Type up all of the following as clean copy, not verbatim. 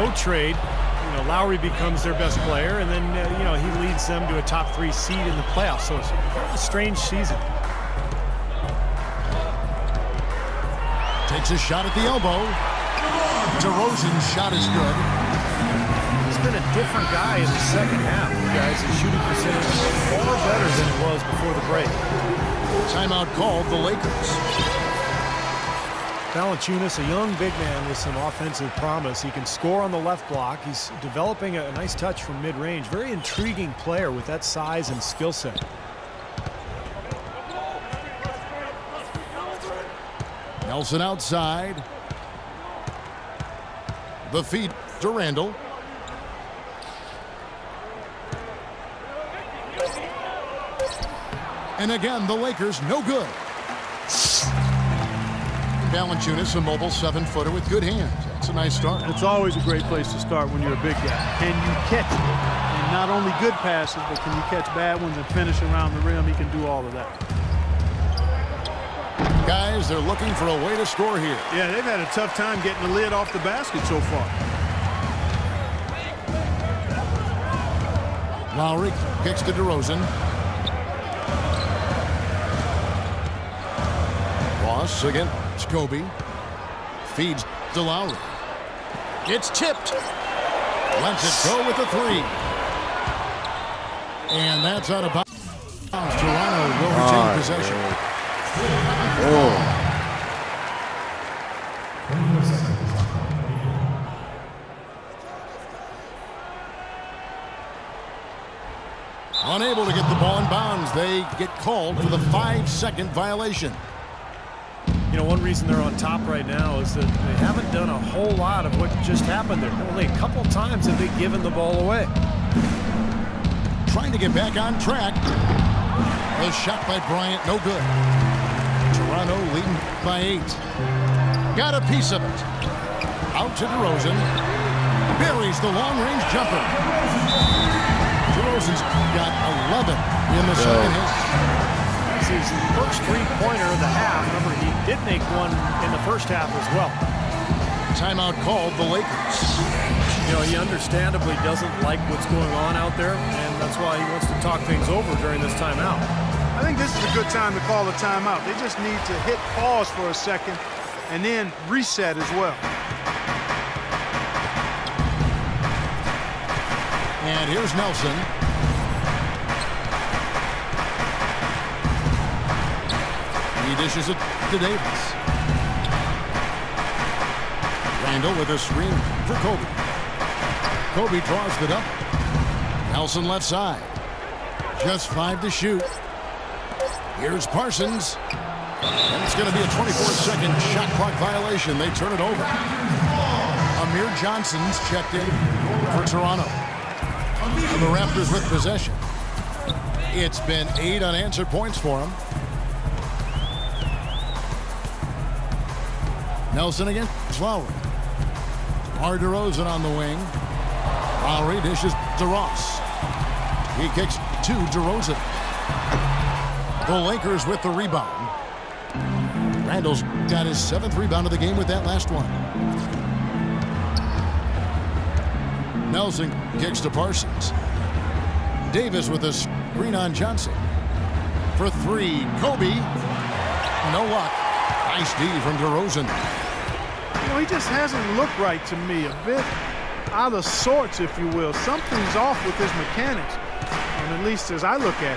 no trade. Lowry becomes their best player, and then, he leads them to a top 3 seed in the playoffs. So it's a strange season. Takes a shot at the elbow. DeRozan's shot is good. He's been a different guy in the second half, guys. His shooting percentage is far better than it was before the break. Timeout called the Lakers. Valanciunas, a young big man with some offensive promise. He can score on the left block. He's developing a nice touch from mid-range. Very intriguing player with that size and skill set. Nelson outside. The feed to Randall. And again, the Lakers no good. Valanciunas, a mobile 7-footer with good hands. That's a nice start. It's always a great place to start when you're a big guy. Can you catch it? And not only good passes, but can you catch bad ones and finish around the rim? He can do all of that. Guys, they're looking for a way to score here. Yeah, they've had a tough time getting the lid off the basket so far. Lowry kicks to DeRozan. Ross again. It's Kobe. Feeds to Lowry. It's tipped. Lets it go with the 3. And that's out of bounds. Toronto will retain possession. Unable to get the ball in bounds. They get called for the 5-second violation. One reason they're on top right now is that they haven't done a whole lot of what just happened there. Only a couple times have they given the ball away. Trying to get back on track. A shot by Bryant, no good. Toronto leading by 8. Got a piece of it. Out to DeRozan. Buries the long-range jumper. DeRozan's got 11 in the second half. His first 3-pointer of the half. Remember, he did make one in the first half as well. Timeout called the Lakers. He understandably doesn't like what's going on out there, and that's why he wants to talk things over during this timeout. I think this is a good time to call a timeout. They just need to hit pause for a second and then reset as well. And here's Nelson. He dishes it to Davis. Randall with a screen for Kobe. Kobe draws it up. Nelson left side. Just 5 to shoot. Here's Parsons. And it's going to be a 24-second shot clock violation. They turn it over. Amir Johnson's checked in for Toronto. And the Raptors with possession. It's been 8 unanswered points for him. Nelson against Lowry. DeRozan on the wing. Lowry dishes to Ross. He kicks to DeRozan. The Lakers with the rebound. Randall's got his 7th rebound of the game with that last one. Nelson kicks to Parsons. Davis with a screen on Johnson. For 3, Kobe. No luck. Nice D from DeRozan. He just hasn't looked right to me. A bit out of sorts, if you will. Something's off with his mechanics, and at least as I look at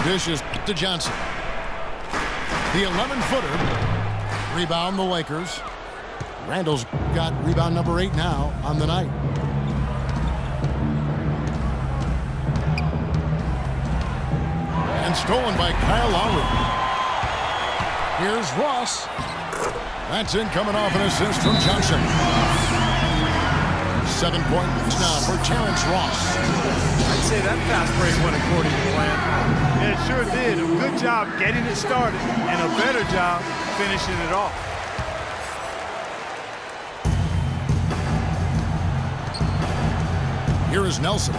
it. Dishes to Johnson. The 11-footer. Rebound the Lakers. Randall's got rebound number 8 now on the night. And stolen by Kyle Lowry. Here's Ross. That's in, coming off an assist from Johnson. 7 points now for Terrence Ross. I'd say that fast break went according to plan. Yeah, it sure did. A good job getting it started and a better job finishing it off. Here is Nelson.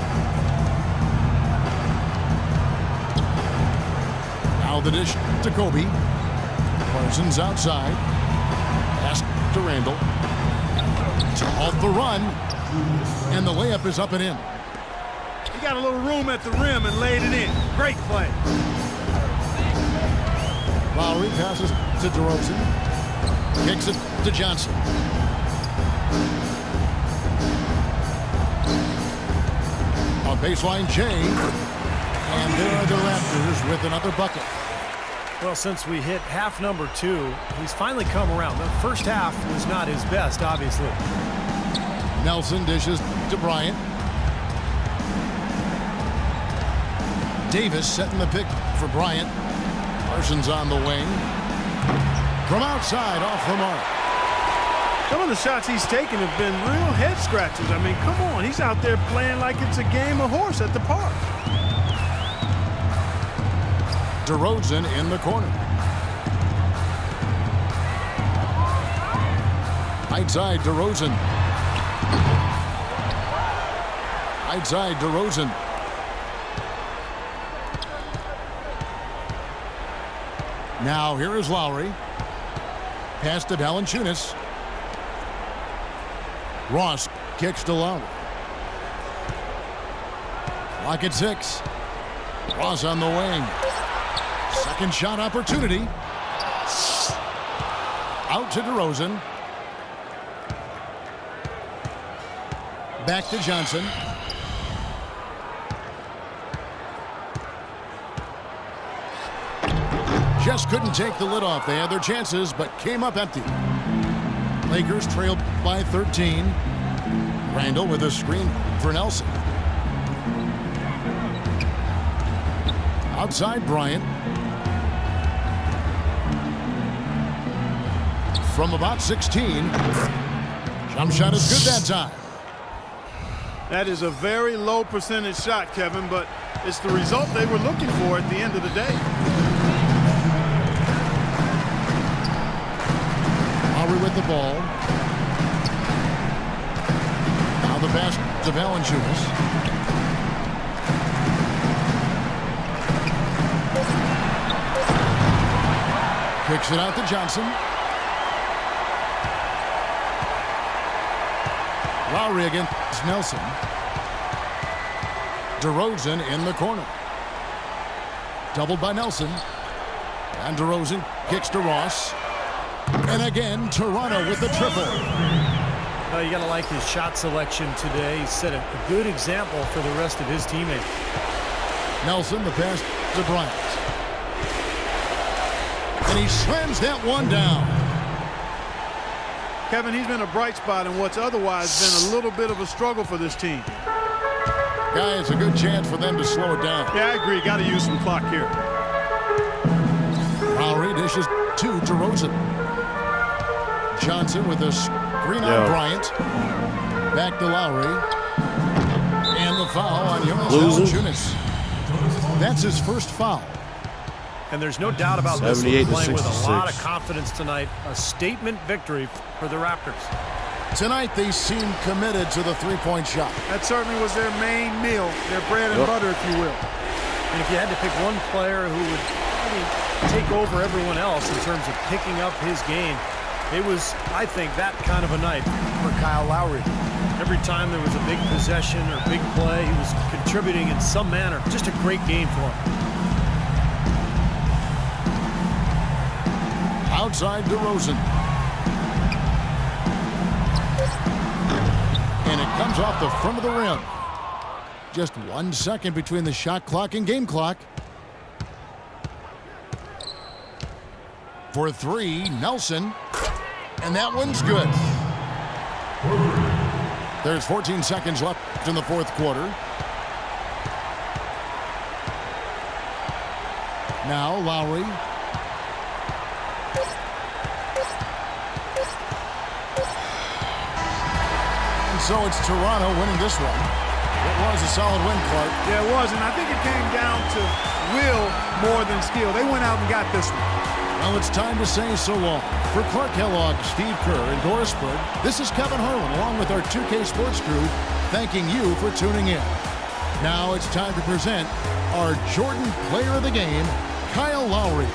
Now the dish to Kobe. Parsons outside. Pass to Randall. Off the run. And the layup is up and in. He got a little room at the rim and laid it in. Great play. Lowry passes to DeRozan. Kicks it to Johnson. On baseline, Jay. And there are the Raptors with another bucket. Well, since we hit half number 2, he's finally come around. The first half was not his best, obviously. Nelson dishes to Bryant. Davis setting the pick for Bryant. Parsons on the wing. From outside, off the mark. Some of the shots he's taken have been real head scratchers. I mean, come on. He's out there playing like it's a game of horse at the park. DeRozan in the corner. Right side, DeRozan. Right side, DeRozan. Now here is Lowry. Pass to Valanciunas. Ross kicks to Lowry. Clock at 6. Ross on the wing. Second shot opportunity. Out to DeRozan. Back to Johnson. Just couldn't take the lid off. They had their chances, but came up empty. Lakers trailed by 13. Randall with a screen for Nelson. Outside Bryant. From about 16. Jump shot is good that time. That is a very low percentage shot, Kevin, but it's the result they were looking for at the end of the day. Lowry with the ball. Now the pass to Valanciunas. Kicks it out to Johnson. Lowry against Nelson. DeRozan in the corner. Doubled by Nelson. And DeRozan kicks to Ross. And again, Toronto with the triple. You got to like his shot selection today. He set a good example for the rest of his teammates. Nelson, the pass to Bryant. And he slams that one down. Kevin, he's been a bright spot in what's otherwise been a little bit of a struggle for this team. Guys, a good chance for them to slow it down. Yeah, I agree. Got to use some clock here. Lowry dishes to DeRozan. Johnson with a screen on Bryant. Back to Lowry. And the foul on Jonas Valanciunas. That's his first foul. And there's no doubt about this one, playing with a lot of confidence tonight. A statement victory for the Raptors. Tonight they seem committed to the three-point shot. That certainly was their main meal, their bread and butter, if you will. And if you had to pick one player who would really take over everyone else in terms of picking up his game, it was, I think, that kind of a night for Kyle Lowry. Every time there was a big possession or big play, he was contributing in some manner. Just a great game for him. Outside DeRozan. And it comes off the front of the rim. Just 1 second between the shot clock and game clock. For three, Nelson. And that one's good. There's 14 seconds left in the fourth quarter. Now Lowry. And so it's Toronto winning this one. It was a solid win, Clark. Yeah, it was, and I think it came down to will more than skill. They went out and got this one. Well, it's time to say so long. For Clark Kellogg, Steve Kerr, and Doris Berg, this is Kevin Harlan along with our 2K Sports crew thanking you for tuning in. Now it's time to present our Jordan Player of the Game, Kyle Lowry.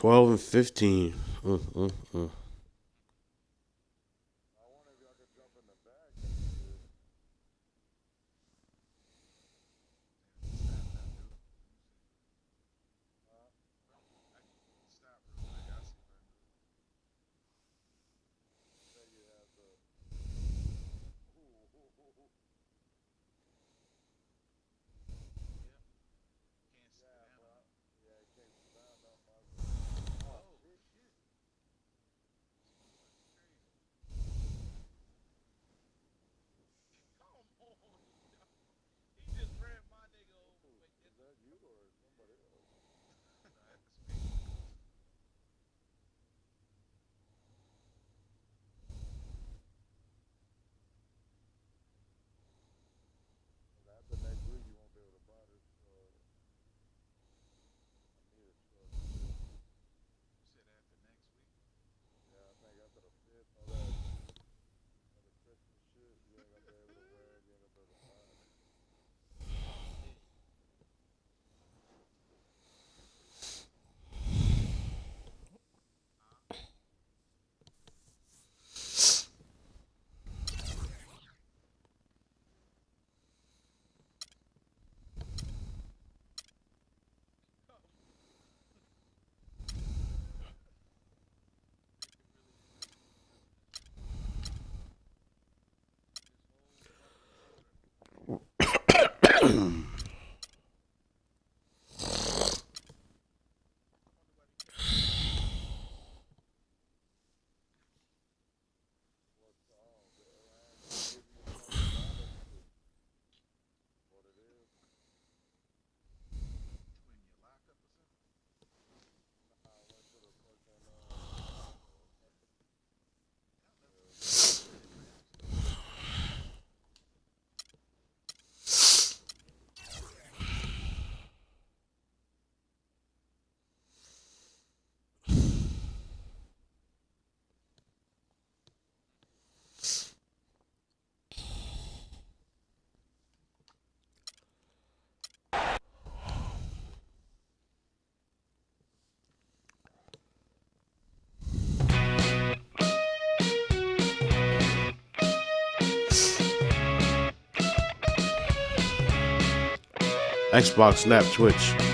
12 and 15. Xbox, Snap, Twitch.